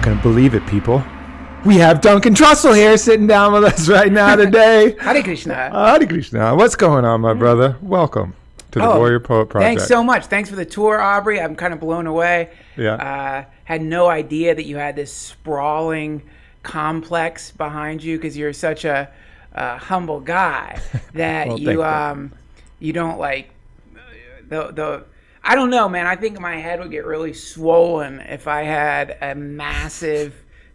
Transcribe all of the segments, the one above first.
going to believe it, people. We have Duncan Trussell here sitting down with us right now today. Hare Krishna. Hare Krishna. What's going on, my brother? Welcome to the Warrior Poet Project. Thanks so much. Thanks for the tour, Aubrey. I'm kind of blown away. Yeah. Had no idea that you had this sprawling complex behind you because you're such a humble guy that well, you don't like the I don't know, man. I think my head would get really swollen if I had a massive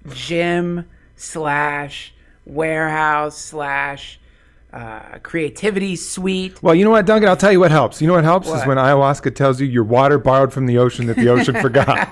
gym / warehouse / creativity suite. Well, you know what, Duncan? I'll tell you what helps. You know what helps is when ayahuasca tells you your water borrowed from the ocean that the ocean forgot.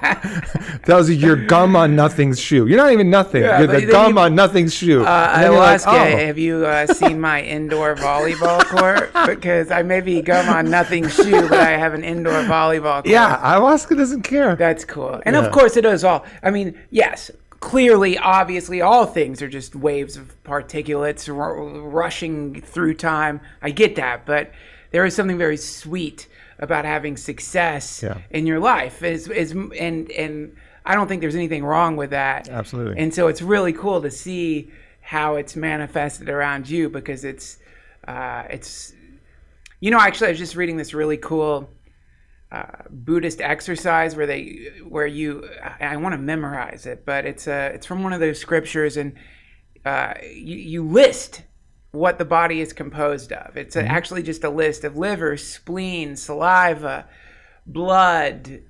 Tells you your gum on nothing's shoe. You're not even nothing. Yeah, you're the gum on nothing's shoe. Ayahuasca, like, have you seen my indoor volleyball court? Because I may be gum on nothing's shoe, but I have an indoor volleyball court. Yeah, ayahuasca doesn't care. That's cool. And of course it does all. I mean, yes. Clearly, obviously, all things are just waves of particulates rushing through time. I get that, but there is something very sweet about having success in your life. And I don't think there's anything wrong with that. Absolutely. And so it's really cool to see how it's manifested around you because it's you know, actually, I was just reading this really cool Buddhist exercise where I want to memorize it, but it's from one of those scriptures, and you list what the body is composed of. It's actually just a list of liver, spleen, saliva, blood,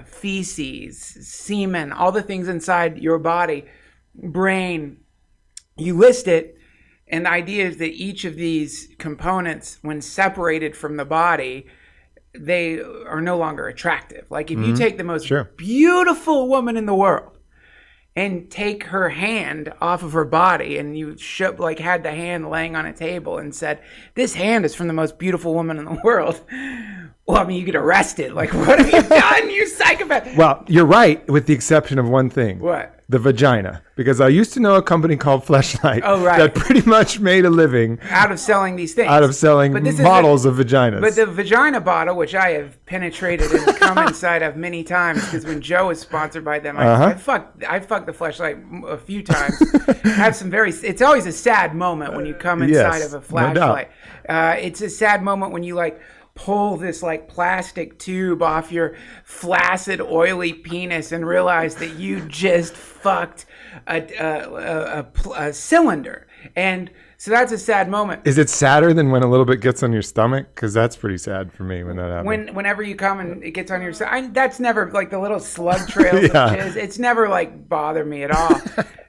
feces, semen, all the things inside your body, brain. You list it, and the idea is that each of these components, when separated from the body, they are no longer attractive. Like if you take the most beautiful woman in the world and take her hand off of her body and you had the hand laying on a table and said, this hand is from the most beautiful woman in the world. Well, I mean, you get arrested. Like, what have you done, you psychopath? Well, you're right, with the exception of one thing. What? The vagina. Because I used to know a company called Fleshlight that pretty much made a living out of selling these things. Out of selling bottles of vaginas. But the vagina bottle, which I have penetrated and come inside of many times, because when Joe was sponsored by them, I fucked the Fleshlight a few times. Have some it's always a sad moment when you come inside of a flashlight. No, it's a sad moment when you pull this plastic tube off your flaccid, oily penis and realize that you just fucked a cylinder. And so that's a sad moment. Is it sadder than when a little bit gets on your stomach? Because that's pretty sad for me when that happens. Whenever you come and it gets on your stomach, that's never the little slug trails of jizz. It's never bothered me at all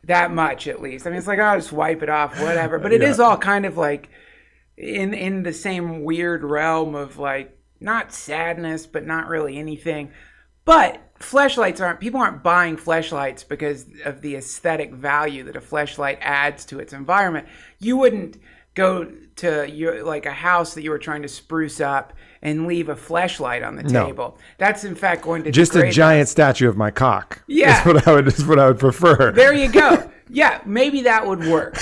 that much, at least. I mean, it's I'll just wipe it off, whatever. But it is all kind of in the same weird realm of not sadness, but not really anything. But people aren't buying fleshlights because of the aesthetic value that a fleshlight adds to its environment. You wouldn't go to a house that you were trying to spruce up and leave a fleshlight on the table. That's in fact going to just a giant statue of my cock. Yeah, is what I would prefer. There you go. Yeah, maybe that would work.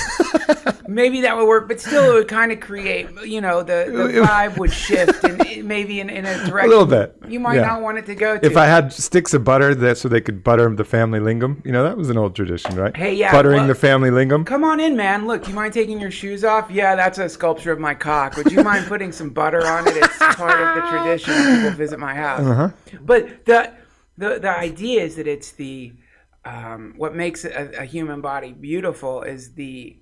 But still it would kind of create, the vibe would shift and maybe in a direction a little bit you might not want it to go to. If I had sticks of butter so they could butter the family lingam, that was an old tradition, right? Hey, yeah. Buttering the family lingam. Come on in, man. Look, do you mind taking your shoes off? Yeah, that's a sculpture of my cock. Would you mind putting some butter on it? It's part of the tradition when people visit my house. But the idea is that it's the what makes a human body beautiful is the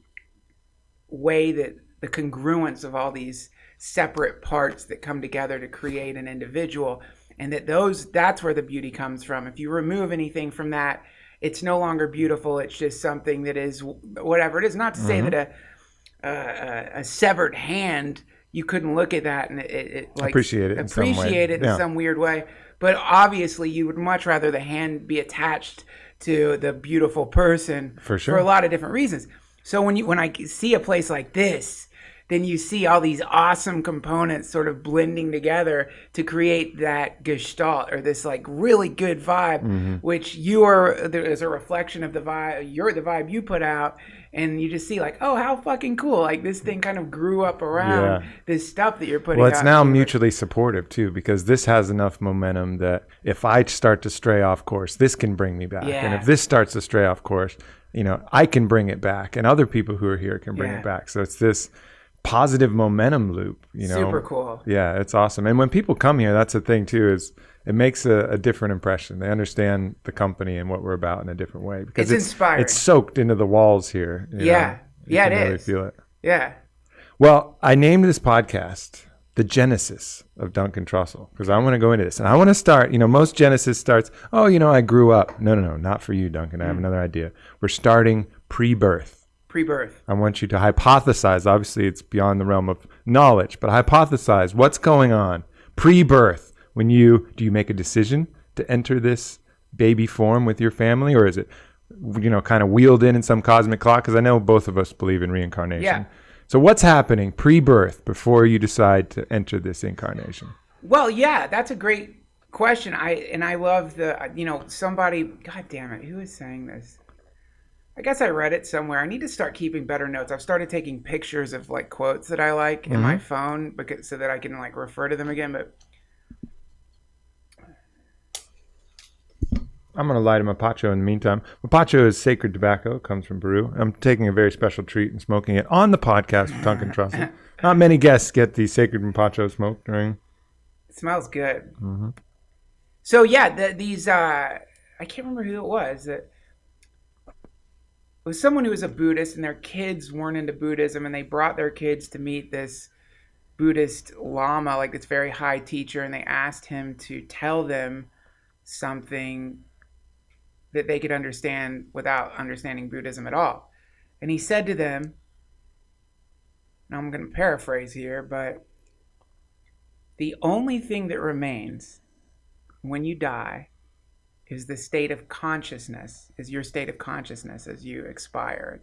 way that the congruence of all these separate parts that come together to create an individual, and that's where the beauty comes from. If you remove anything from that, it's no longer beautiful. It's just something that is whatever it is. Not to say that a severed hand, you couldn't look at that and appreciate it in some weird way. But obviously, you would much rather the hand be attached to the beautiful person for sure, for a lot of different reasons. So when I see a place like this then you see all these awesome components sort of blending together to create that gestalt, or this like really good vibe, which you are, there is a reflection of the vibe, you're the vibe you put out. And you just see like, oh, how fucking cool. Like this thing kind of grew up around this stuff that you're putting out. Well, it's now mutually supportive too, because this has enough momentum that if I start to stray off course, this can bring me back. And if this starts to stray off course, I can bring it back, and other people who are here can bring it back. So it's this positive momentum loop, Super cool. Yeah, it's awesome. And when people come here, that's the thing too, is it makes a different impression. They understand the company and what we're about in a different way, because it's inspiring. It's soaked into the walls here. You can really feel it. Yeah. Well, I named this podcast The Genesis of Duncan Trussell, because I want to go into this. And I want to start, most Genesis starts, I grew up. No, not for you, Duncan. I have another idea. We're starting pre-birth. Pre-birth. I want you to hypothesize. Obviously, it's beyond the realm of knowledge, but hypothesize what's going on pre-birth. Do you make a decision to enter this baby form with your family, or is it, kind of wheeled in some cosmic clock? Because I know both of us believe in reincarnation. Yeah. So what's happening pre-birth before you decide to enter this incarnation? Well, yeah, that's a great question. I love somebody, God damn it, who is saying this? I guess I read it somewhere. I need to start keeping better notes. I've started taking pictures of like quotes that I like in my phone so that I can like refer to them again. But I'm going to light a mapacho in the meantime. Mapacho is sacred tobacco. It comes from Peru. I'm taking a very special treat and smoking it on the podcast with Duncan Trussell. Not many guests get the sacred mapacho smoke during. It smells good. Mm-hmm. So yeah, these I can't remember who it was. It was someone who was a Buddhist, and their kids weren't into Buddhism, and they brought their kids to meet this Buddhist Lama, like this very high teacher, and they asked him to tell them something that they could understand without understanding Buddhism at all. And he said to them, now I'm going to paraphrase here, but the only thing that remains when you die is the state of consciousness, is your state of consciousness as you expire.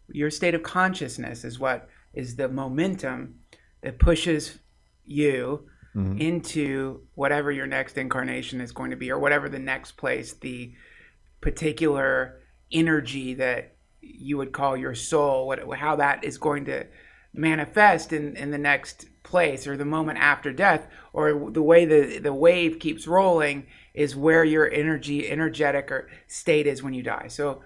Your state of consciousness is what is the momentum that pushes you into whatever your next incarnation is going to be, or whatever the next place, the particular energy that you would call your soul, how that is going to manifest in the next place, or the moment after death, or the way the wave keeps rolling is where your energetic or state is when you die. So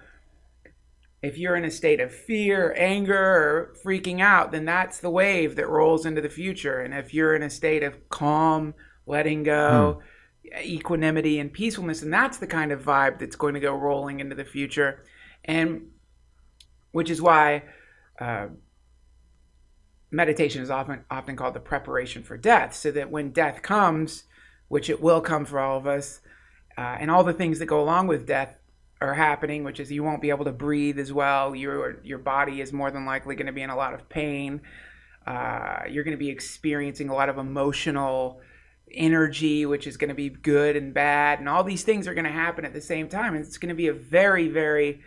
if you're in a state of fear, anger, or freaking out, then that's the wave that rolls into the future. And if you're in a state of calm, letting go, equanimity, and peacefulness, and that's the kind of vibe that's going to go rolling into the future. And which is why meditation is often called the preparation for death, so that when death comes, which it will come for all of us, and all the things that go along with death are happening, which is you won't be able to breathe as well. Your body is more than likely going to be in a lot of pain. You're going to be experiencing a lot of emotional energy, which is going to be good and bad, and all these things are going to happen at the same time. And it's going to be a very, very,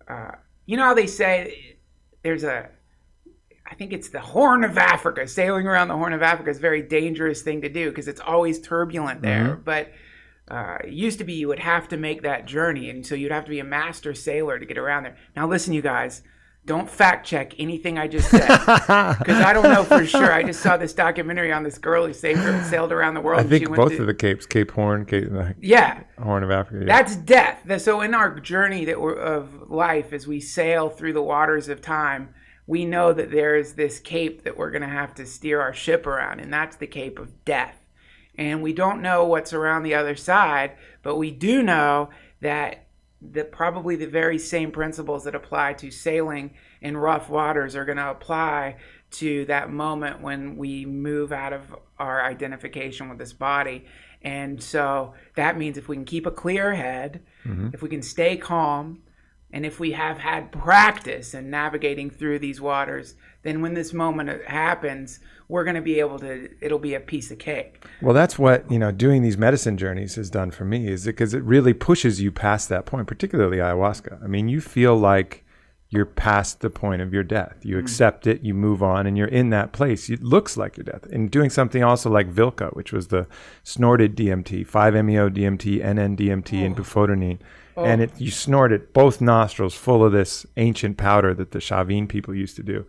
how they say I think it's the Horn of Africa. Sailing around the Horn of Africa is a very dangerous thing to do because it's always turbulent there. But it used to be you would have to make that journey, and so you'd have to be a master sailor to get around there. Now listen, you guys, don't fact check anything I just said, because I don't know for sure. I just saw this documentary on this girl who sailed around the world. I think both of the capes, Cape Horn, Horn of Africa. Yeah. That's death. So in our journey of life, as we sail through the waters of time, we know that there is this cape that we're going to have to steer our ship around, and that's the cape of death. And we don't know what's around the other side, but we do know that probably the very same principles that apply to sailing in rough waters are going to apply to that moment when we move out of our identification with this body. And so that means if we can keep a clear head, if we can stay calm, and if we have had practice in navigating through these waters, then when this moment happens, we're going to be able to, it'll be a piece of cake. Well, that's what, doing these medicine journeys has done for me, is because it really pushes you past that point, particularly ayahuasca. I mean, you feel like you're past the point of your death. You accept it, you move on, and you're in that place. It looks like your death. And doing something also like Vilca, which was the snorted DMT, 5-MeO-DMT, NN-DMT, and bufotenine. And you snort it, both nostrils full of this ancient powder that the Chavin people used to do.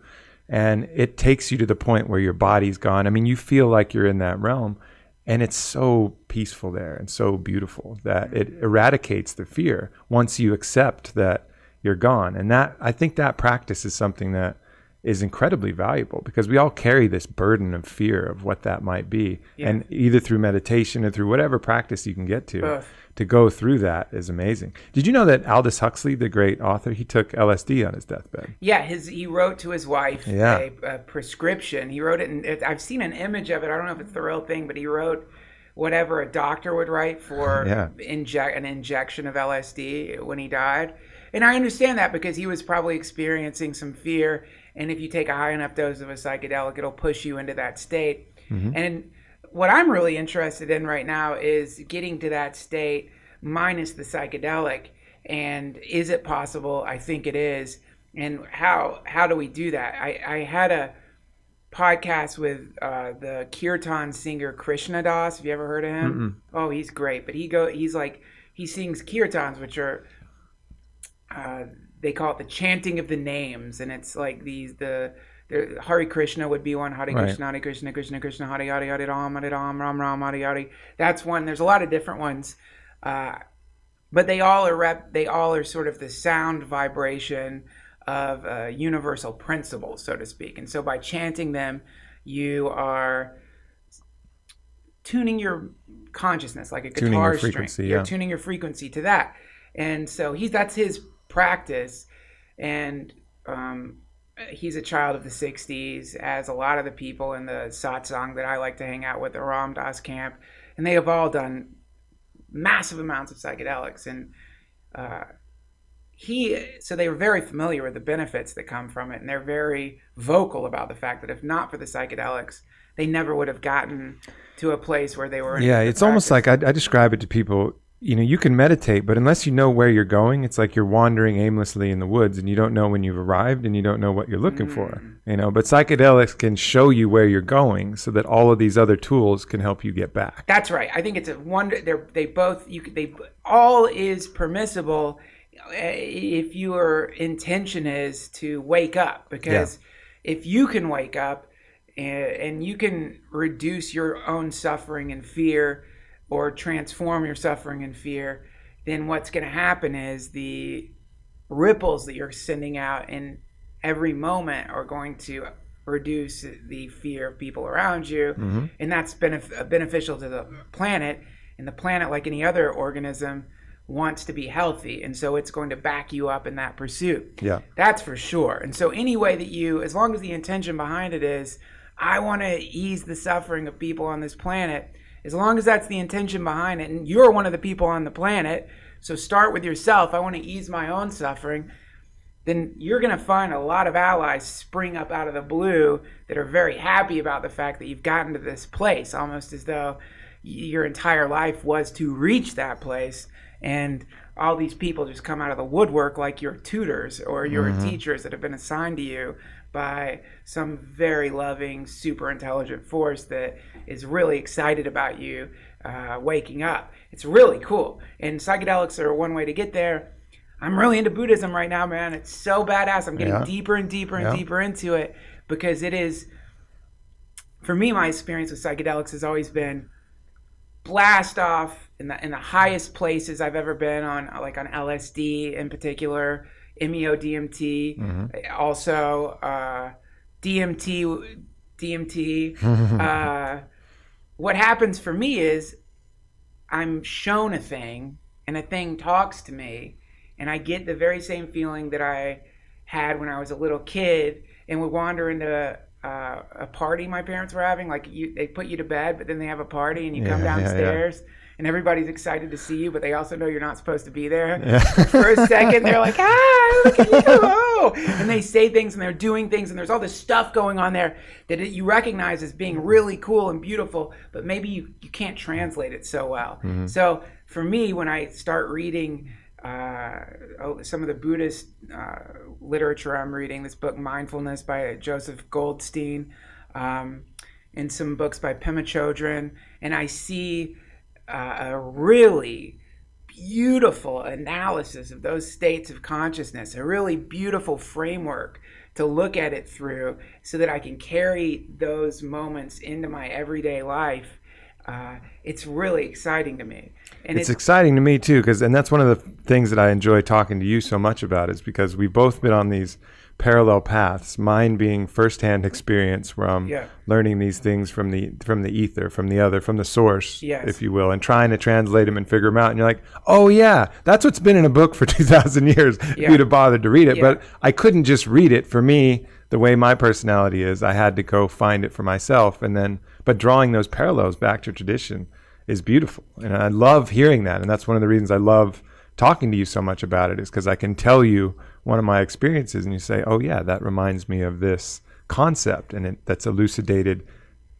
And it takes you to the point where your body's gone. I mean, you feel like you're in that realm. And it's so peaceful there and so beautiful that it eradicates the fear once you accept that you're gone. And that, I think that practice is something that is incredibly valuable, because we all carry this burden of fear of what that might be. Yeah. And either through meditation or through whatever practice you can get to go through that is amazing. Did you know that Aldous Huxley, the great author, he took LSD on his deathbed? Yeah, he wrote to his wife a prescription. He wrote it, and I've seen an image of it. I don't know if it's the real thing, but he wrote whatever a doctor would write for an injection of LSD when he died. And I understand that, because he was probably experiencing some fear. And if you take a high enough dose of a psychedelic, it'll push you into that state. And what I'm really interested in right now is getting to that state minus the psychedelic. And is it possible? I think it is. And how do we do that? I had a podcast with the Kirtan singer Krishna Das. Have you ever heard of him? Oh, he's great. But he sings kirtans, which are they call it the chanting of the names, and it's like the Hare Krishna would be one. Hare Krishna, Hare Krishna, Krishna Krishna, Hare Hare, Hare Ram, Ram Ram, Hare Hare. That's one. There's a lot of different ones, but they all are sort of the sound vibration of universal principles, so to speak. And so by chanting them, you are tuning your consciousness like a guitar string. You're tuning your frequency to that. And so that's his practice. And he's a child of the 60s, as a lot of the people in the satsang that I like to hang out with, the Ram Dass camp. And they have all done massive amounts of psychedelics. And so they were very familiar with the benefits that come from it. And they're very vocal about the fact that if not for the psychedelics, they never would have gotten to a place where they were in. Yeah, it's almost like I describe it to people. You can meditate, but unless you know where you're going, it's like you're wandering aimlessly in the woods and you don't know when you've arrived and you don't know what you're looking for. But psychedelics can show you where you're going so that all of these other tools can help you get back. That's right. I think it's a wonder. They all is permissible if your intention is to wake up, because if you can wake up and you can reduce your own suffering and fear, or transform your suffering and fear, then what's going to happen is the ripples that you're sending out in every moment are going to reduce the fear of people around you. And that's beneficial to the planet. And the planet, like any other organism, wants to be healthy. And so it's going to back you up in that pursuit. Yeah, that's for sure. And so any way that as long as the intention behind it is, I want to ease the suffering of people on this planet, as long as that's the intention behind it, and you're one of the people on the planet, so start with yourself. I want to ease my own suffering. Then you're going to find a lot of allies spring up out of the blue that are very happy about the fact that you've gotten to this place, almost as though your entire life was to reach that place. And all these people just come out of the woodwork like your tutors or your teachers that have been assigned to you by some very loving, super intelligent force that is really excited about you waking up. It's really cool. And psychedelics are one way to get there. I'm really into Buddhism right now, man. It's so badass. I'm getting deeper and deeper and deeper into it, because it is, for me, my experience with psychedelics has always been blast off in the highest places I've ever been on, like on LSD in particular, MEO-DMT, also DMT. What happens for me is I'm shown a thing, and a thing talks to me, and I get the very same feeling that I had when I was a little kid and would wander into a party my parents were having. Like they put you to bed, but then they have a party, and you come downstairs. And everybody's excited to see you, but they also know you're not supposed to be there. For a second, they're like, look at you. Oh. And they say things, and they're doing things, and there's all this stuff going on there that you recognize as being really cool and beautiful, but maybe you can't translate it so well. So for me, when I start reading some of the Buddhist literature I'm reading, this book Mindfulness by Joseph Goldstein, and some books by Pema Chodron, and I see a really beautiful analysis of those states of consciousness, a really beautiful framework to look at it through so that I can carry those moments into my everyday life. It's really exciting to me. And it's exciting to me too, and that's one of the things that I enjoy talking to you so much about, is because we've both been on these parallel paths, mine being firsthand experience from learning these things from the ether, from the source, if you will, and trying to translate them and figure them out. And you're like, oh yeah, that's what's been in a book for 2,000 years. If you'd have bothered to read it. But I couldn't just read it. For me, the way my personality is, I had to go find it for myself. But drawing those parallels back to tradition is beautiful. And I love hearing that. And that's one of the reasons I love talking to you so much about it, is because I can tell you one of my experiences and you say, oh yeah, that reminds me of this concept, and that's elucidated,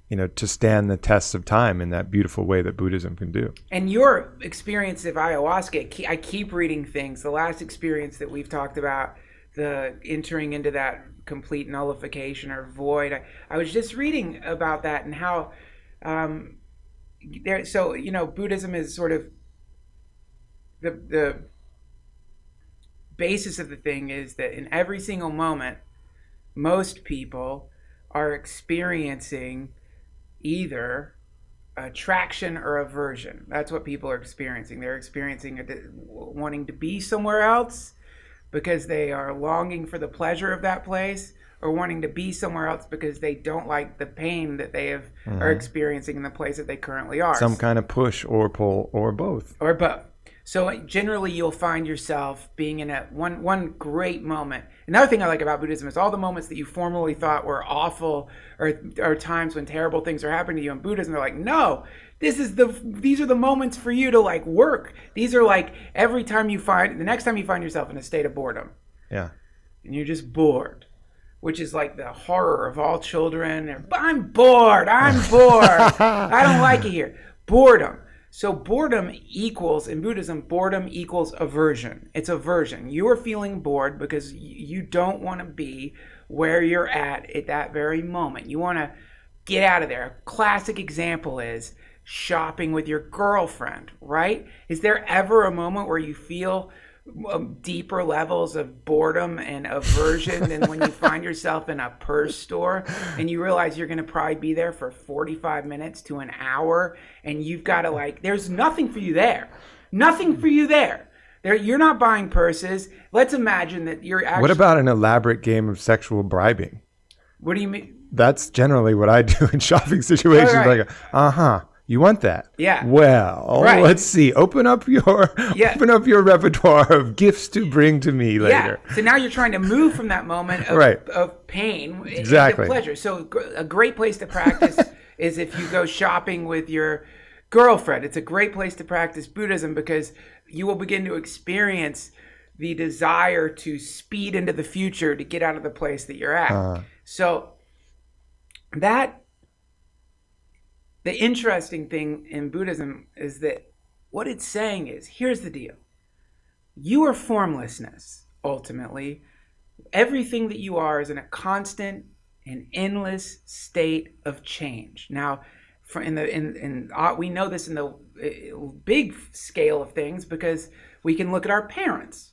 to stand the tests of time in that beautiful way that Buddhism can do. And your experience of ayahuasca, I keep reading things. The last experience that we've talked about, the entering into that complete nullification or void, I was just reading about that and how Buddhism is sort of the basis of the thing is that in every single moment, most people are experiencing either attraction or aversion. That's what people are experiencing. They're experiencing wanting to be somewhere else because they are longing for the pleasure of that place, or wanting to be somewhere else because they don't like the pain that they are experiencing in the place that they currently are. Some kind of push or pull, or both. Or both. So generally you'll find yourself being in one great moment. Another thing I like about Buddhism is all the moments that you formerly thought were awful, or times when terrible things are happening to you. In Buddhism, they're like, no, these are the moments for you to like work. These are like the next time you find yourself in a state of boredom. Yeah. And you're just bored, which is like the horror of all children. I'm bored. I don't like it here. Boredom. So boredom equals, in Buddhism, boredom equals aversion. It's aversion. You are feeling bored because you don't want to be where you're at that very moment. You want to get out of there. A classic example is shopping with your girlfriend, right? Is there ever a moment where you feel deeper levels of boredom and aversion than when you find yourself in a purse store and you realize you're going to probably be there for 45 minutes to an hour, and you've got to there's nothing for you there. You're not buying purses. Let's imagine that you're actually... What about an elaborate game of sexual bribing? What do you mean? That's generally what I do in shopping situations. Right. You want that? Yeah. Well, let's see. Open up your repertoire of gifts to bring to me later. Yeah. So now you're trying to move from that moment of pain into pleasure. So a great place to practice is if you go shopping with your girlfriend. It's a great place to practice Buddhism because you will begin to experience the desire to speed into the future to get out of the place that you're at. So the interesting thing in Buddhism is that what it's saying is, here's the deal. You are formlessness, ultimately. Everything that you are is in a constant and endless state of change. Now, we know this in the big scale of things because we can look at our parents,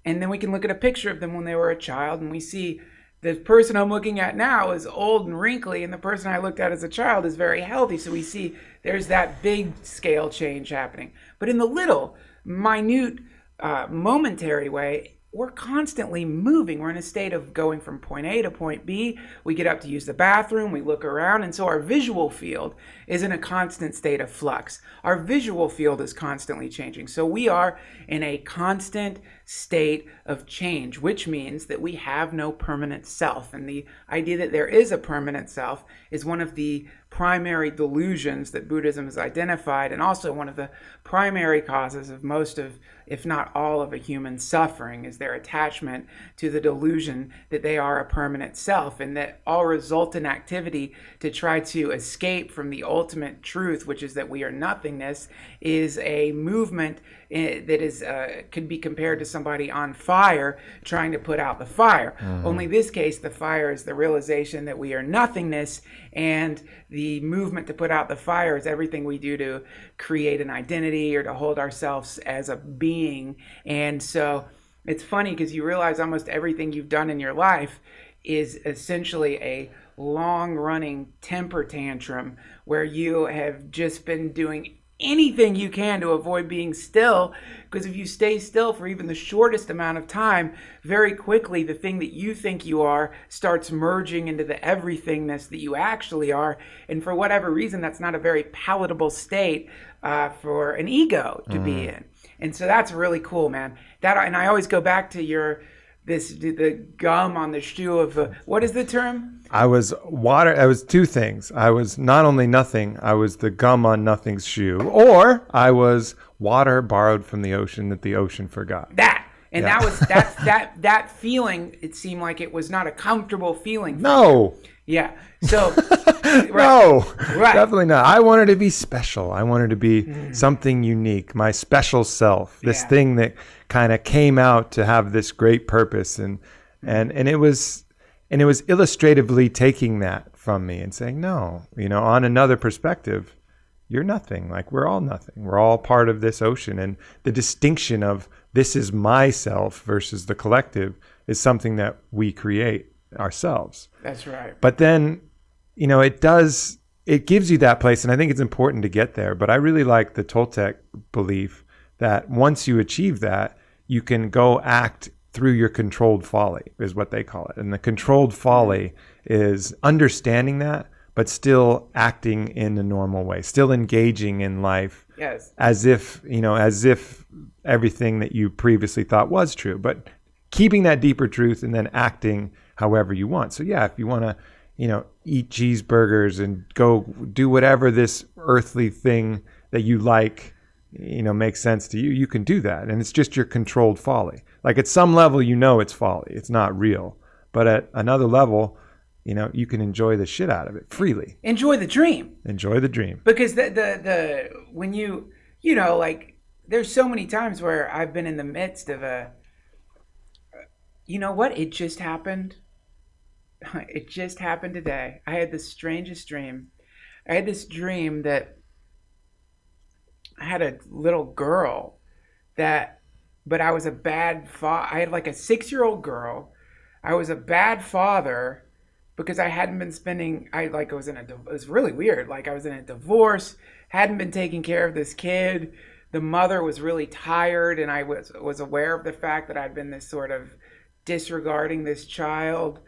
and then we can look at a picture of them when they were a child, and we see the person I'm looking at now is old and wrinkly, and the person I looked at as a child is very healthy. So we see there's that big scale change happening. But in the little, minute, momentary way, we're constantly moving. We're in a state of going from point A to point B. We get up to use the bathroom. We look around. And so our visual field is in a constant state of flux. Our visual field is constantly changing. So we are in a constant state of change, which means that we have no permanent self. And the idea that there is a permanent self is one of the primary delusions that Buddhism has identified, and also one of the primary causes of most of, if not all of, a human suffering, is their attachment to the delusion that they are a permanent self, and that all resultant activity to try to escape from the ultimate truth, which is that we are nothingness, is a movement that is could be compared to somebody on fire trying to put out the fire. Only this case, the fire is the realization that we are nothingness, and the movement to put out the fire is everything we do to create an identity or to hold ourselves as a being. And so it's funny because you realize almost everything you've done in your life is essentially a long-running temper tantrum where you have just been doing anything you can to avoid being still, because if you stay still for even the shortest amount of time, very quickly the thing that you think you are starts merging into the everythingness that you actually are, and for whatever reason that's not a very palatable state for an ego to be in. And so that's really cool, man. That, and I always go back to the gum on the shoe of what is the term? I was water. I was two things. I was not only nothing. I was the gum on nothing's shoe, or I was water borrowed from the ocean that the ocean forgot. That was that feeling. It seemed like it was not a comfortable feeling. No. Yeah. So. Right. No. Right. Definitely not. I wanted to be special. I wanted to be something unique. My special self. This thing that kind of came out to have this great purpose, and it was illustratively taking that from me and saying, no, on another perspective, you're nothing. Like, we're all nothing. We're all part of this ocean. And the distinction of this is myself versus the collective is something that we create ourselves. That's right. But then, it gives you that place. And I think it's important to get there. But I really like the Toltec belief that once you achieve that, you can go act through your controlled folly, is what they call it. And the controlled folly is understanding that, but still acting in a normal way, still engaging in life as if everything that you previously thought was true, but keeping that deeper truth and then acting however you want. So if you want to, eat cheeseburgers and go do whatever this earthly thing that you like, makes sense to you, you can do that. And it's just your controlled folly. Like, at some level, it's folly. It's not real. But at another level, you can enjoy the shit out of it freely. Enjoy the dream. Enjoy the dream. Because when there's so many times where I've been in the midst of it just happened. It just happened today. I had the strangest dream. I had this dream that I had a little girl but I was a bad father. I had like a 6-year-old girl. I was a bad father because I hadn't been spending, it was really weird. Like, I was in a divorce, hadn't been taking care of this kid. The mother was really tired, and I was aware of the fact that I'd been this sort of disregarding this child.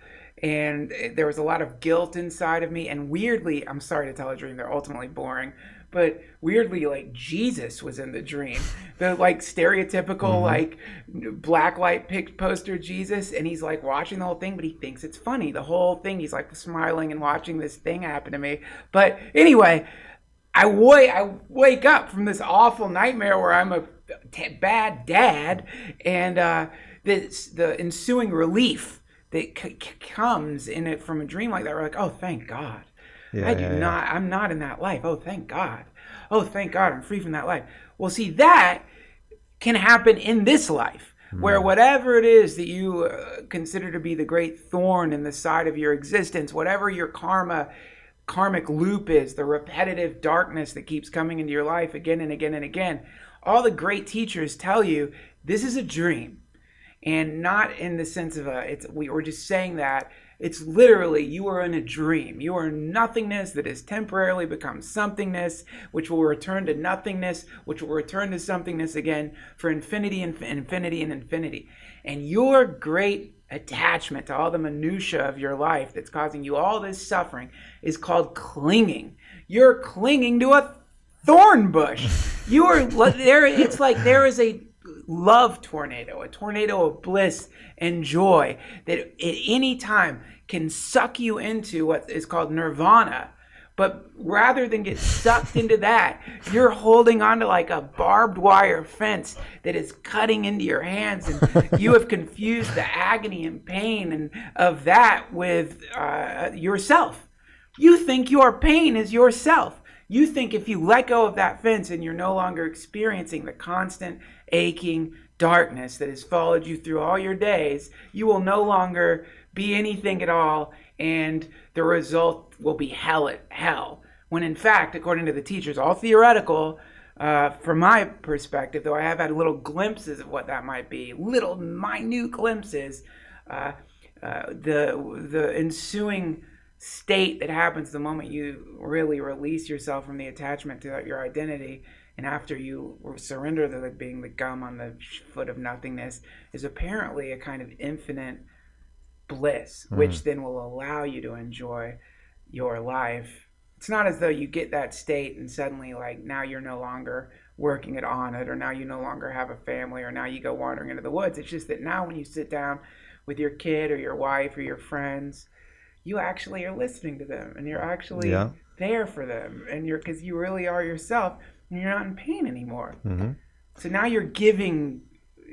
And there was a lot of guilt inside of me. And weirdly, I'm sorry to tell a dream, they're ultimately boring, but weirdly, like, Jesus was in the dream. The stereotypical black light poster Jesus, and he's like watching the whole thing, but he thinks it's funny. The whole thing, he's like smiling and watching this thing happen to me. But anyway, I wake up from this awful nightmare where I'm a bad dad, and the ensuing relief that comes in it from a dream like that. We're like, oh, thank God. I'm not in that life. Oh, thank God. Oh, thank God, I'm free from that life. Well, see, that can happen in this life, where whatever it is that you consider to be the great thorn in the side of your existence, whatever your karmic loop is, the repetitive darkness that keeps coming into your life again and again and again, all the great teachers tell you this is a dream. And not in the sense of we were just saying that. It's literally, you are in a dream. You are nothingness that has temporarily become somethingness, which will return to nothingness, which will return to somethingness again for infinity and infinity and infinity. And your great attachment to all the minutia of your life that's causing you all this suffering is called clinging. You're clinging to a thorn bush. You are there. It's like there is a love tornado, a tornado of bliss and joy that at any time can suck you into what is called nirvana. But rather than get sucked into that, you're holding onto like a barbed wire fence that is cutting into your hands, and you have confused the agony and pain and of that with yourself. You think your pain is yourself. You think if you let go of that fence and you're no longer experiencing the constant aching darkness that has followed you through all your days, you will no longer be anything at all, and the result will be hell. When in fact, according to the teachers, all theoretical, from my perspective, though I have had little glimpses of what that might be, little minute glimpses, the ensuing state that happens the moment you really release yourself from the attachment to your identity, and after you surrender to being the gum on the foot of nothingness, is apparently a kind of infinite bliss, which then will allow you to enjoy your life. It's not as though you get that state and suddenly like now you're no longer working on it, or now you no longer have a family, or now you go wandering into the woods. It's just that now when you sit down with your kid or your wife or your friends, you actually are listening to them, and you're actually there for them, and you're, because you really are yourself, and you're not in pain anymore. So now you're giving.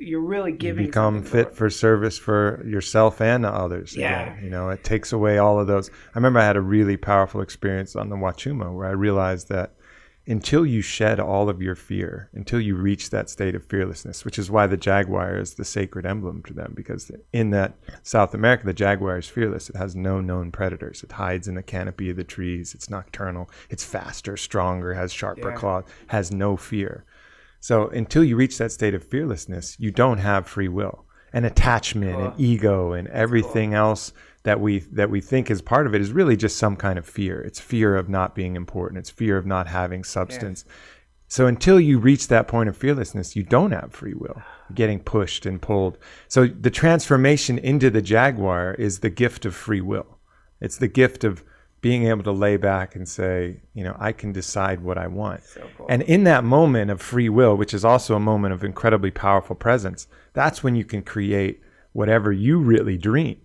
You're really giving. You become fit for service for yourself and to others. Yeah. Again. You know, it takes away all of those. I remember I had a really powerful experience on the Wachuma where I realized that until you shed all of your fear, until you reach that state of fearlessness, which is why the jaguar is the sacred emblem to them, because in that South America, the jaguar is fearless. It has no known predators. It hides in the canopy of the trees. It's nocturnal. It's faster, stronger, has sharper claws, has no fear. So until you reach that state of fearlessness, you don't have free will, and attachment and ego and everything else that we think is part of it is really just some kind of fear. It's fear of not being important. It's fear of not having substance. So until you reach that point of fearlessness, you don't have free will. You're getting pushed and pulled. So the transformation into the jaguar is the gift of free will. It's the gift of being able to lay back and say, you know, I can decide what I want. So cool. And in that moment of free will, which is also a moment of incredibly powerful presence, that's when you can create whatever you really dream.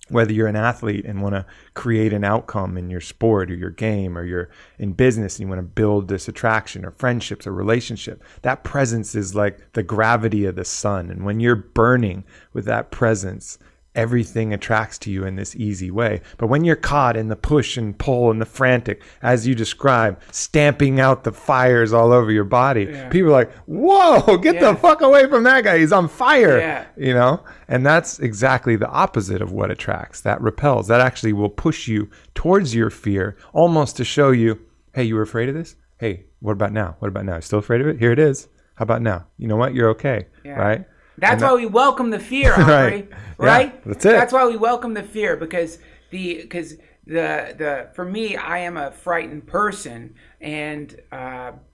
Whether you're an athlete and want to create an outcome in your sport or your game, or you're in business and you want to build this attraction or friendships or relationship, that presence is like the gravity of the sun. And when you're burning with that presence, everything attracts to you in this easy way. But when you're caught in the push and pull and the frantic, as you describe, stamping out the fires all over your body, people are like, whoa, get the fuck away from that guy. He's on fire, you know? And that's exactly the opposite of what attracts. That repels. That actually will push you towards your fear, almost to show you, hey, you were afraid of this? Hey, what about now? What about now? Still afraid of it? Here it is. How about now? You know what? You're okay, right? That's why we welcome the fear, Aubrey. Right? Yeah, that's it. That's why we welcome the fear, because the for me, I am a frightened person, and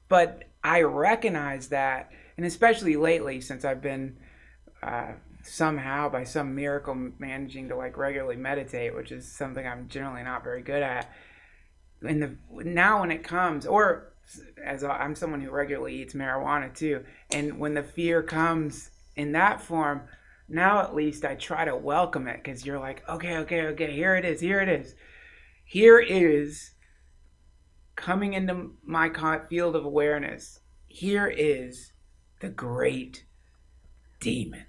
but I recognize that, and especially lately, since I've been somehow by some miracle managing to like regularly meditate, which is something I'm generally not very good at. Now when it comes, or as I'm someone who regularly eats marijuana too, and when the fear comes in that form, now at least I try to welcome it, because you're like, okay, here it is coming into my field of awareness. Here is the great demon.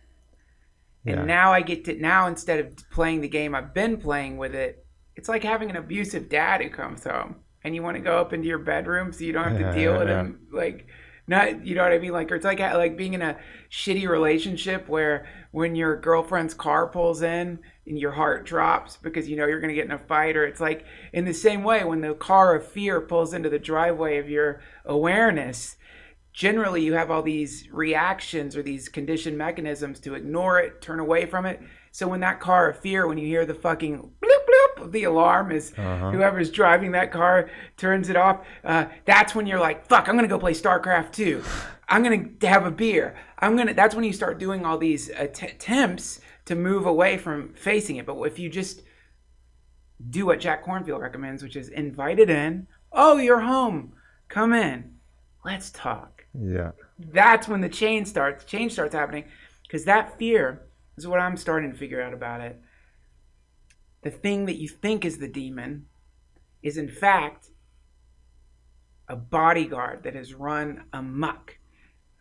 And now I get to, now instead of playing the game I've been playing with it, it's like having an abusive dad who comes home and you want to go up into your bedroom so you don't have to deal with him, like, not, you know what I mean? Like, or it's like being in a shitty relationship where when your girlfriend's car pulls in and your heart drops because you know you're going to get in a fight, or it's like in the same way when the car of fear pulls into the driveway of your awareness, generally you have all these reactions or these conditioned mechanisms to ignore it, turn away from it. So when that car of fear, when you hear the fucking bloop bloop of the alarm, is whoever's driving that car turns it off, that's when you're like, fuck, I'm going to go play StarCraft 2. I'm going to have a beer. That's when you start doing all these attempts to move away from facing it. But if you just do what Jack Kornfield recommends, which is invite it in. Oh, you're home. Come in. Let's talk. Yeah. That's when the change starts happening, because that fear is what I'm starting to figure out about it. The thing that you think is the demon is in fact a bodyguard that has run amok.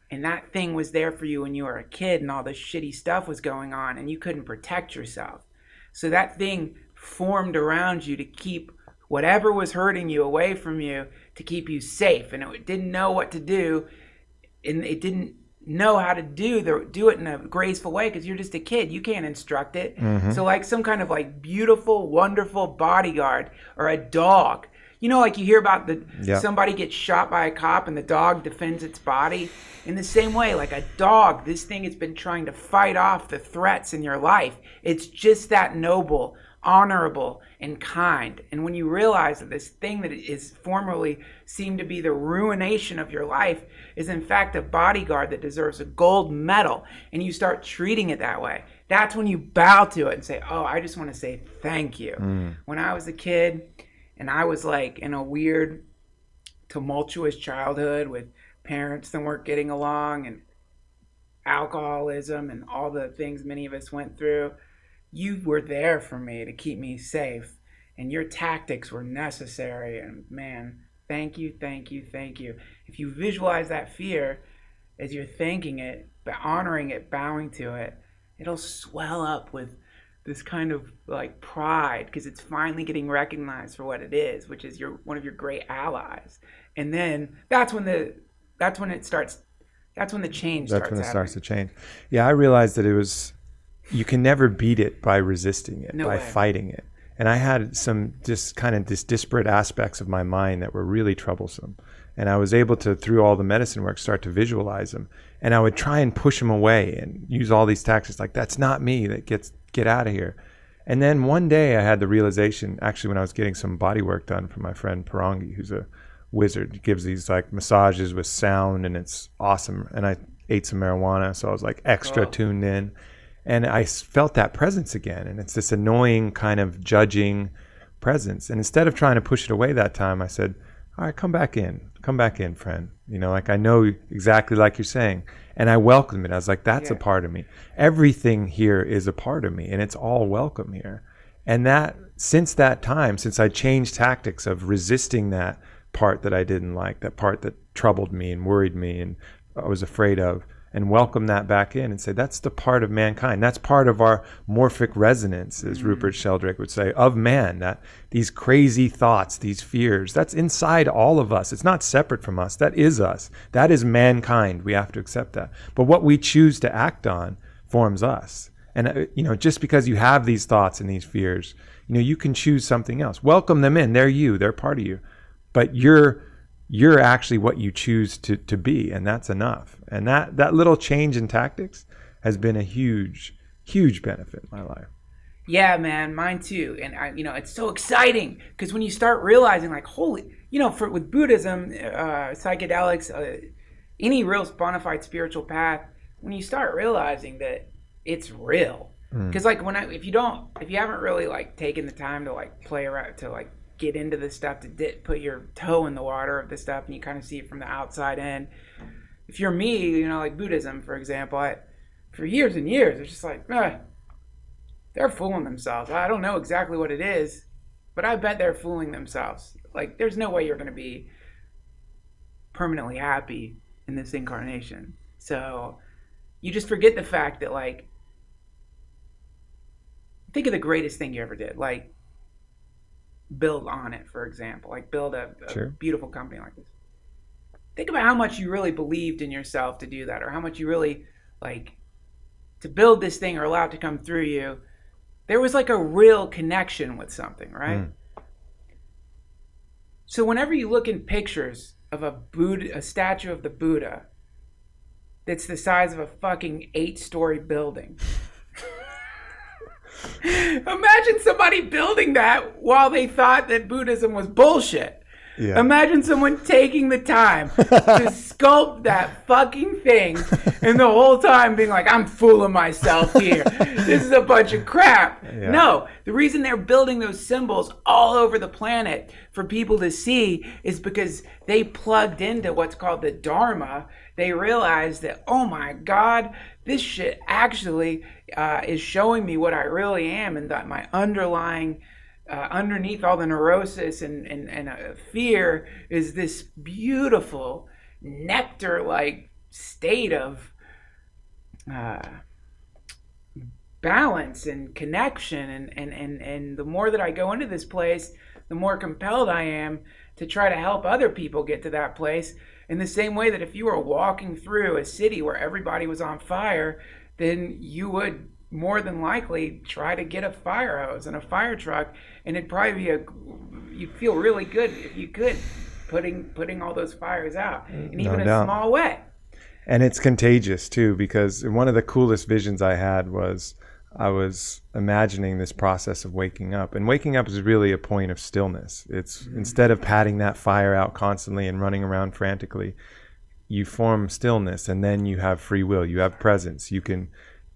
And that thing was there for you when you were a kid and all this shitty stuff was going on and you couldn't protect yourself. So that thing formed around you to keep whatever was hurting you away from you, to keep you safe. And it didn't know what to do, and it didn't know how to do it in a graceful way, because you're just a kid. You can't instruct it. Mm-hmm. So like some kind of like beautiful, wonderful bodyguard, or a dog. You know, like you hear about somebody gets shot by a cop and the dog defends its body. In the same way, like a dog, this thing has been trying to fight off the threats in your life. It's just that noble, honorable, and kind. And when you realize that this thing that is formerly seemed to be the ruination of your life is in fact a bodyguard that deserves a gold medal, and you start treating it that way, that's when you bow to it and say, oh, I just want to say thank you. When I was a kid and I was like in a weird, tumultuous childhood with parents that weren't getting along and alcoholism and all the things many of us went through, you were there for me to keep me safe, and your tactics were necessary. And man, thank you, thank you, thank you. If you visualize that fear as you're thanking it, but honoring it, bowing to it, it'll swell up with this kind of like pride, because it's finally getting recognized for what it is, which is one of your great allies. And then that's when the change starts happening. That's when it starts to change. Yeah, I realized that you can never beat it by resisting it, by fighting it. And I had some just kind of disparate aspects of my mind that were really troublesome. And I was able to, through all the medicine work, start to visualize them. And I would try and push them away and use all these tactics like, that's not me, get out of here. And then one day I had the realization, actually when I was getting some body work done for my friend Parangi, who's a wizard. He gives these like massages with sound, and it's awesome. And I ate some marijuana, so I was like extra tuned in. And I felt that presence again. And it's this annoying kind of judging presence. And instead of trying to push it away that time, I said, all right, come back in, friend. You know, like I know exactly like you're saying. And I welcomed it. I was like, that's a part of me. Everything here is a part of me, and it's all welcome here. And that, since that time, since I changed tactics of resisting that part that I didn't like, that part that troubled me and worried me and I was afraid of, and welcome that back in and say, that's the part of mankind. That's part of our morphic resonance, as Rupert Sheldrake would say, of man, that these crazy thoughts, these fears, that's inside all of us. It's not separate from us. That is us. That is mankind. We have to accept that. But what we choose to act on forms us. And, just because you have these thoughts and these fears, you can choose something else. Welcome them in. They're you. They're part of you. But you're actually what you choose to be, and that's enough. And that little change in tactics has been a huge, huge benefit in my life. Yeah, man, mine too. And it's so exciting, because when you start realizing, like, holy, with Buddhism, psychedelics, any real bona fide spiritual path, when you start realizing that it's real, because like if you haven't really like taken the time to like play around, to like get into this stuff, to put your toe in the water of this stuff, and you kind of see it from the outside in. If you're me, like Buddhism, for example, for years and years, it's just like, they're fooling themselves. I don't know exactly what it is, but I bet they're fooling themselves. Like, there's no way you're going to be permanently happy in this incarnation. So you just forget the fact that, like, think of the greatest thing you ever did. Like, build on it, for example. Like, build a beautiful company like this. Think about how much you really believed in yourself to do that, or how much you really, like, to build this thing or allow it to come through you. There was like a real connection with something, right? So whenever you look in pictures of a statue of the Buddha that's the size of a fucking 8-story building, imagine somebody building that while they thought that Buddhism was bullshit. Yeah. Imagine someone taking the time to sculpt that fucking thing and the whole time being like, I'm fooling myself here. This is a bunch of crap. Yeah. No, the reason they're building those symbols all over the planet for people to see is because they plugged into what's called the Dharma. They realized that, oh my God, this shit actually is showing me what I really am, and that my underlying, underneath all the neurosis and fear is this beautiful nectar-like state of balance and connection. And the more that I go into this place, the more compelled I am to try to help other people get to that place. In the same way that if you were walking through a city where everybody was on fire, then you would more than likely try to get a fire hose and a fire truck, and it'd probably be you'd feel really good if you could putting all those fires out, and even a small way. And it's contagious too, because one of the coolest visions I had was I was imagining this process of waking up, and waking up is really a point of stillness. It's instead of patting that fire out constantly and running around frantically, you form stillness, and then you have free will, you have presence, you can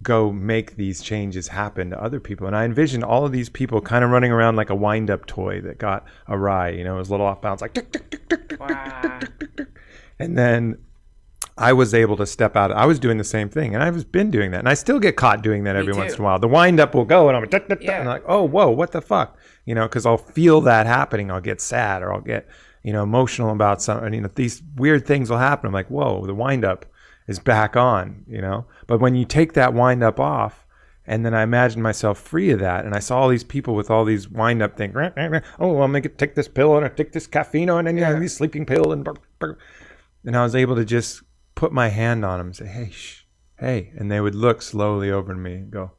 go make these changes happen to other people. And I envisioned all of these people kind of running around like a wind-up toy that got awry, it was a little off balance, like tick, tick, tick, tick, tick, Wow. tick, tick, tick, tick. And then I was able to step out. I was doing the same thing, and I've been doing that, and I still get caught doing that every once in a while. The wind-up will go, and I'm like, and I'm like, oh, whoa, what the fuck? Because I'll feel that happening. I'll get sad, or I'll get emotional about something. These weird things will happen. I'm like, whoa, the wind-up is back on, But when you take that wind-up off, and then I imagined myself free of that, and I saw all these people with all these wind-up things. Oh, I'm going to take this pill, and I take this caffeine, and then these sleeping pill, and I was able to just put my hand on them and say, hey, hey. And they would look slowly over to me and go,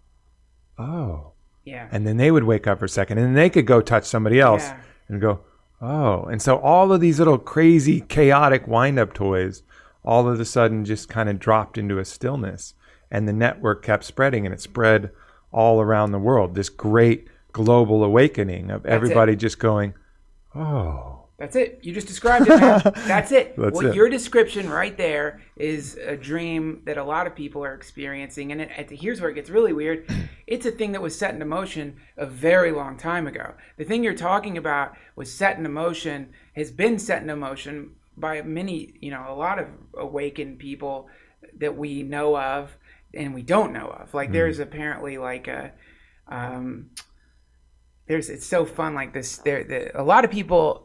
oh. Yeah. And then they would wake up for a second, and then they could go touch somebody else and go, oh. And so all of these little crazy, chaotic wind-up toys all of a sudden just kind of dropped into a stillness. And the network kept spreading, and it spread all around the world. This great global awakening of everybody just going, oh. That's it. You just described it, man. That's it. Your description right there is a dream that a lot of people are experiencing. And here's where it gets really weird. It's a thing that was set into motion a very long time ago. The thing you're talking about was set into motion, has been set into motion by many, a lot of awakened people that we know of and we don't know of. Like there's apparently like it's so fun like this. A lot of people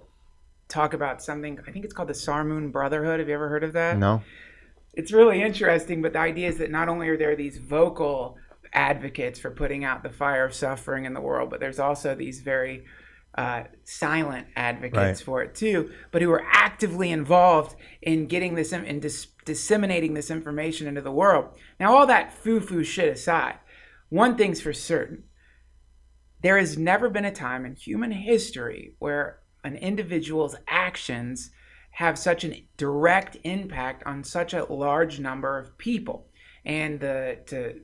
talk about something, I think it's called the Sarmoon Brotherhood. Have you ever heard of that? No. It's really interesting, but the idea is that not only are there these vocal advocates for putting out the fire of suffering in the world, but there's also these very silent advocates for it too, but who are actively involved in getting this and disseminating this information into the world. Now, all that foo-foo shit aside, one thing's for certain. There has never been a time in human history where an individual's actions have such a direct impact on such a large number of people. And to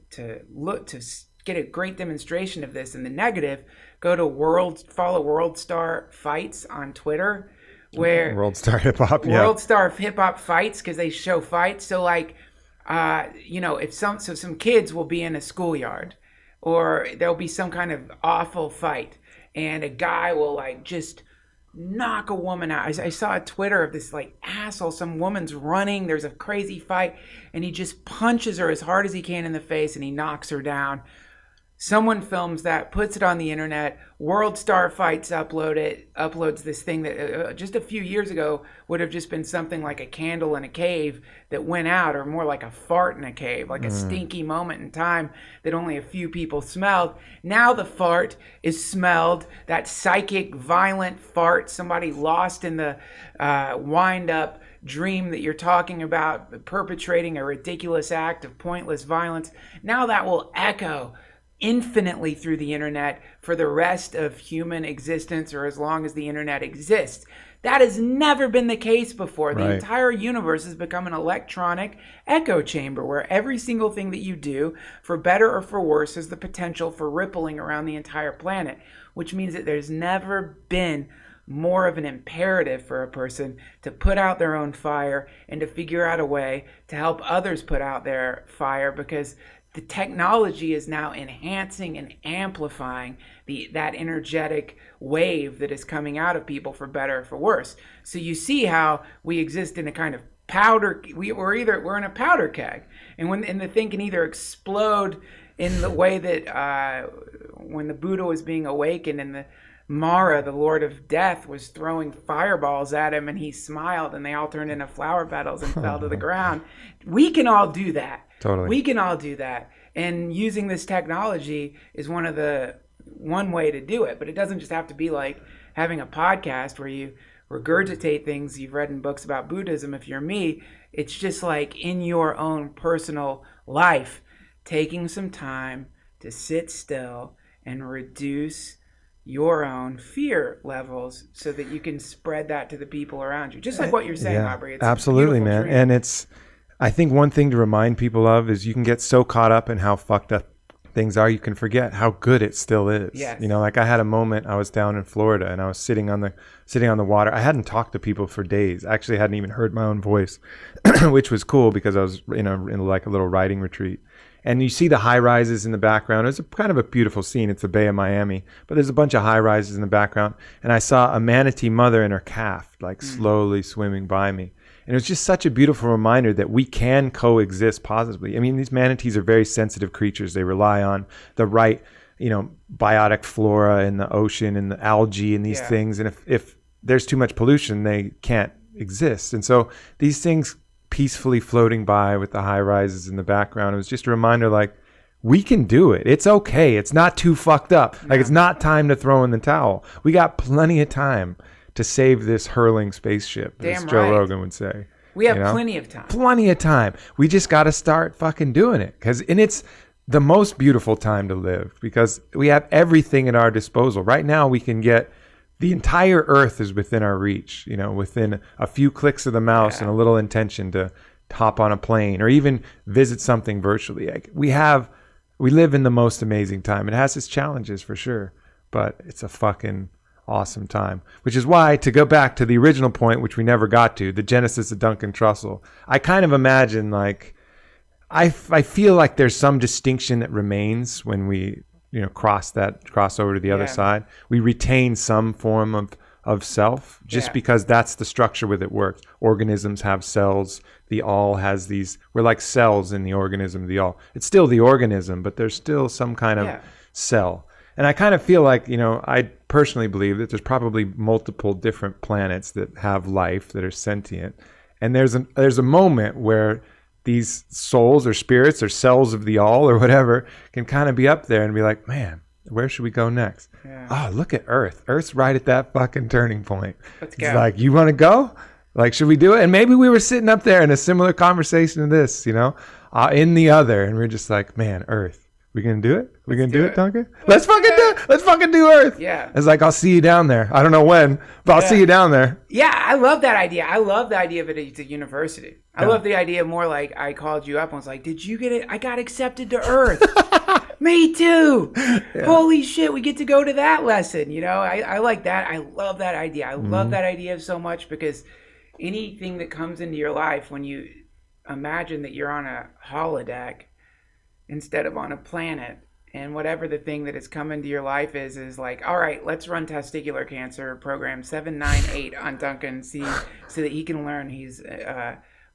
get a great demonstration of this in the negative, follow World Star Fights on Twitter, where World Star Hip Hop, World Star Hip Hop Fights, because they show fights. So like, if some kids will be in a schoolyard, or there'll be some kind of awful fight, and a guy will like just knock a woman out. I saw a Twitter of this like asshole. Some woman's running. There's a crazy fight, and he just punches her as hard as he can in the face, and he knocks her down. Someone films that, puts it on the internet. World Star Fights uploads this thing that just a few years ago would have just been something like a candle in a cave that went out, or more like a fart in a cave, like a stinky moment in time that only a few people smelled. Now the fart is smelled, that psychic, violent fart, somebody lost in the wind-up dream that you're talking about, perpetrating a ridiculous act of pointless violence. Now that will echo infinitely through the internet for the rest of human existence, or as long as the internet exists. That has never been the case before. The entire universe has become an electronic echo chamber where every single thing that you do, for better or for worse, has the potential for rippling around the entire planet, which means that there's never been more of an imperative for a person to put out their own fire and to figure out a way to help others put out their fire, because the technology is now enhancing and amplifying that energetic wave that is coming out of people, for better or for worse. So you see how we exist in a kind of powder. We're in a powder keg, and the thing can either explode in the way that when the Buddha was being awakened and the Mara, the Lord of Death, was throwing fireballs at him, and he smiled, and they all turned into flower petals and fell to the ground. We can all do that. Totally. We can all do that. And using this technology is one way to do it. But it doesn't just have to be like having a podcast where you regurgitate things you've read in books about Buddhism. If you're me, it's just like in your own personal life, taking some time to sit still and reduce your own fear levels so that you can spread that to the people around you. Just like what you're saying, Aubrey. It's absolutely, man. dream. And I think one thing to remind people of is you can get so caught up in how fucked up things are, you can forget how good it still is. Yes. You know, like I had a moment, I was down in Florida and I was sitting on the water. I hadn't talked to people for days. Actually, I hadn't even heard my own voice, which was cool because I was in like a little writing retreat. And you see the high rises in the background. It's kind of a beautiful scene. It's the Bay of Miami, but there's a bunch of high rises in the background. And I saw a manatee mother and her calf like slowly swimming by me. And it was just such a beautiful reminder that we can coexist positively. I mean, these manatees are very sensitive creatures. They rely on the right, biotic flora in the ocean and the algae and these things. And if there's too much pollution, they can't exist. And so these things peacefully floating by with the high rises in the background, it was just a reminder, like, we can do it. It's okay. It's not too fucked up. Like, it's not time to throw in the towel. We got plenty of time to save this hurling spaceship, as Joe Rogan would say. We have plenty of time. Plenty of time. We just got to start fucking doing it. And it's the most beautiful time to live because we have everything at our disposal. Right now, we can get the entire earth is within our reach, within a few clicks of the mouse and a little intention to hop on a plane or even visit something virtually. Like we live in the most amazing time. It has its challenges for sure, but it's a fucking awesome time, which is why, to go back to the original point, which we never got to, the genesis of Duncan Trussell, I kind of imagine like, I feel like there's some distinction that remains when we cross over to the other side. We retain some form of self just because that's the structure with it works. Organisms have cells. The all has these, we're like cells in the organism of the all. It's still the organism, but there's still some kind of cell. And I kind of feel like, I personally believe that there's probably multiple different planets that have life, that are sentient. And there's a moment where these souls or spirits or cells of the all or whatever can kind of be up there and be like, man, where should we go next? Oh, look at Earth. Earth's right at that fucking turning point. Let's go. It's like, you want to go? Like, should we do it? And maybe we were sitting up there in a similar conversation to this, in the other. And we're just like, man, Earth. We gonna do it? We gonna do it, Duncan? Let's fucking do it. Let's fucking do Earth. Yeah. It's like, I'll see you down there. I don't know when, but I'll see you down there. Yeah, I love that idea. I love the idea of it at a university. I love the idea more like I called you up and was like, did you get it? I got accepted to Earth. Me too. Yeah. Holy shit, we get to go to that lesson. I like that. I love that idea. I love that idea so much because anything that comes into your life when you imagine that you're on a holodeck instead of on a planet, and whatever the thing that has come into your life is like, all right, let's run testicular cancer program 798 on Duncan, so that he can learn he's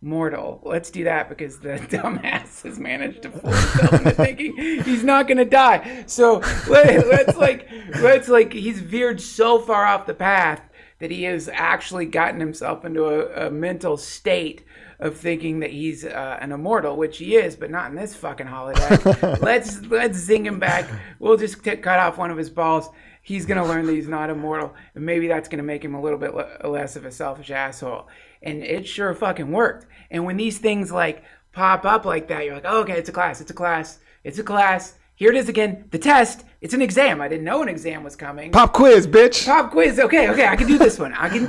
mortal. Let's do that because the dumbass has managed to fool himself into thinking he's not going to die. So let's he's veered so far off the path that he has actually gotten himself into a mental state of thinking that he's an immortal, which he is, but not in this fucking holodeck. Let's zing him back. We'll just cut off one of his balls. He's going to learn that he's not immortal, and maybe that's going to make him a little bit less of a selfish asshole. And it sure fucking worked. And when these things like pop up like that, you're like, oh, okay, it's a class. Here it is again. The test. It's an exam. I didn't know an exam was coming. Pop quiz, bitch. Pop quiz. Okay. I can do this one. And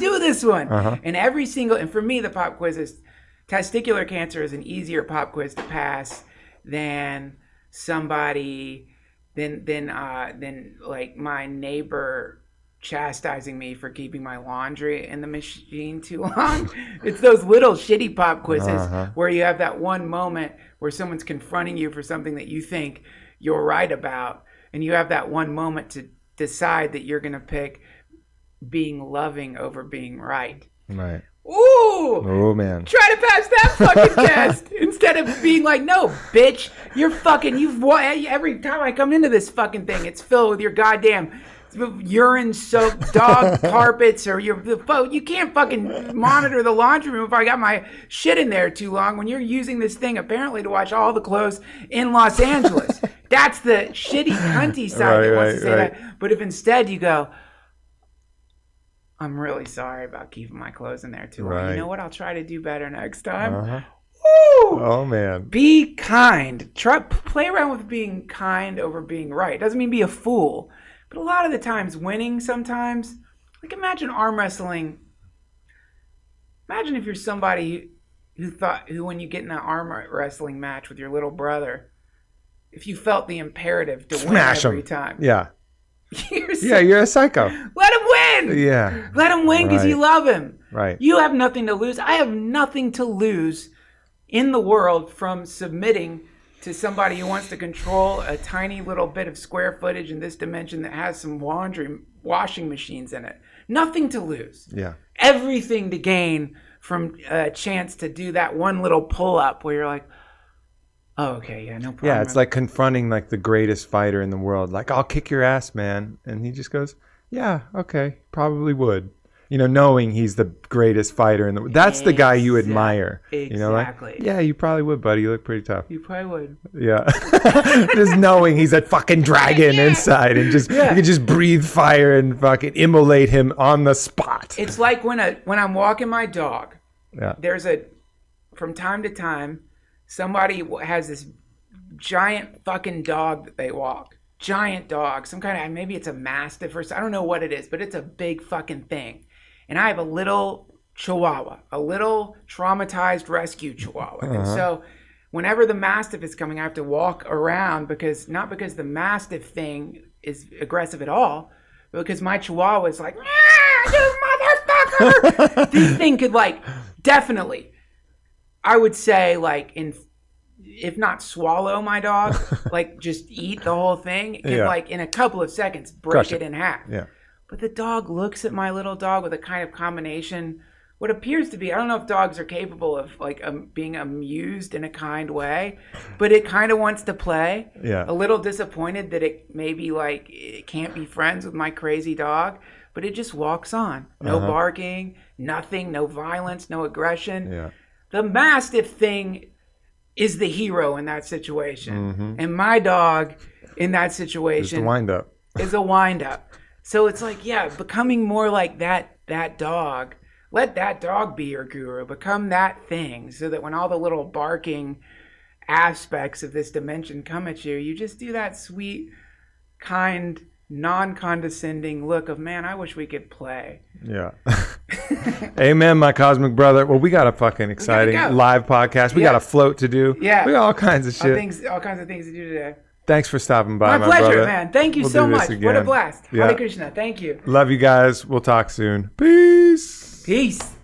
for me, the pop quiz is testicular cancer is an easier pop quiz to pass than somebody than like my neighbor chastising me for keeping my laundry in the machine too long. It's those little shitty pop quizzes where you have that one moment where someone's confronting you for something that you think you're right about, and you have that one moment to decide that you're going to pick being loving over being right. Right. Ooh! Oh, man. Try to pass that fucking test instead of being like, no, bitch, you're fucking, every time I come into this fucking thing, it's filled with your goddamn urine-soaked dog carpets, or you can't fucking monitor the laundry room if I got my shit in there too long when you're using this thing apparently to wash all the clothes in Los Angeles. That's the shitty cunty side that wants to say that. But if instead you go, I'm really sorry about keeping my clothes in there too long. You know what? I'll try to do better next time. Woo! Oh, man. Be kind. Play around with being kind over being right. Doesn't mean be a fool. But a lot of the times, winning sometimes, like imagine arm wrestling. Imagine if you're somebody who when you get in an arm wrestling match with your little brother, if you felt the imperative to smash win every him. Time. Yeah. You're a psycho. Let him win. Yeah. Let him win because you love him. Right. You have nothing to lose. I have nothing to lose in the world from submitting to somebody who wants to control a tiny little bit of square footage in this dimension that has some washing machines in it. Nothing to lose. Yeah. Everything to gain from a chance to do that one little pull-up where you're like, oh, okay, yeah, no problem. Yeah, it's like confronting like the greatest fighter in the world. Like, I'll kick your ass, man. And he just goes, yeah, okay, probably would. You know, knowing he's the greatest fighter in the world. That's the guy you admire. Exactly. You know, like, yeah, you probably would, buddy. You look pretty tough. You probably would. Yeah. Just knowing he's a fucking dragon inside and just you can just breathe fire and fucking immolate him on the spot. It's like when I'm walking my dog. Yeah. There's from time to time, somebody has this giant fucking dog that they walk. Giant dog. Some kind of, maybe it's a mastiff or I don't know what it is, but it's a big fucking thing. And I have a little chihuahua, a little traumatized rescue chihuahua. And so whenever the mastiff is coming, I have to walk around not because the mastiff thing is aggressive at all, but because my chihuahua is like, you motherfucker! This thing could definitely, I would say if not swallow my dog, just eat the whole thing. It can, in a couple of seconds, break it in half. Yeah. But the dog looks at my little dog with a kind of combination, what appears to be, I don't know if dogs are capable of being amused in a kind way, but it kind of wants to play. Yeah. A little disappointed that it maybe it can't be friends with my crazy dog, but it just walks on. No barking, nothing, no violence, no aggression. Yeah. The mastiff thing is the hero in that situation. And my dog in that situation is a wind-up. So it's becoming more like that dog. Let that dog be your guru. Become that thing so that when all the little barking aspects of this dimension come at you, you just do that sweet, kind, non-condescending look of, man, I wish we could play. Yeah. Amen, my cosmic brother. Well, we got a fucking exciting live podcast. We got a float to do. Yeah. We got all kinds of shit. All kinds of things to do today. Thanks for stopping by, my pleasure, brother. Man. Thank you so much. What a blast. Hare Krishna. Thank you. Love you guys. We'll talk soon. Peace. Peace.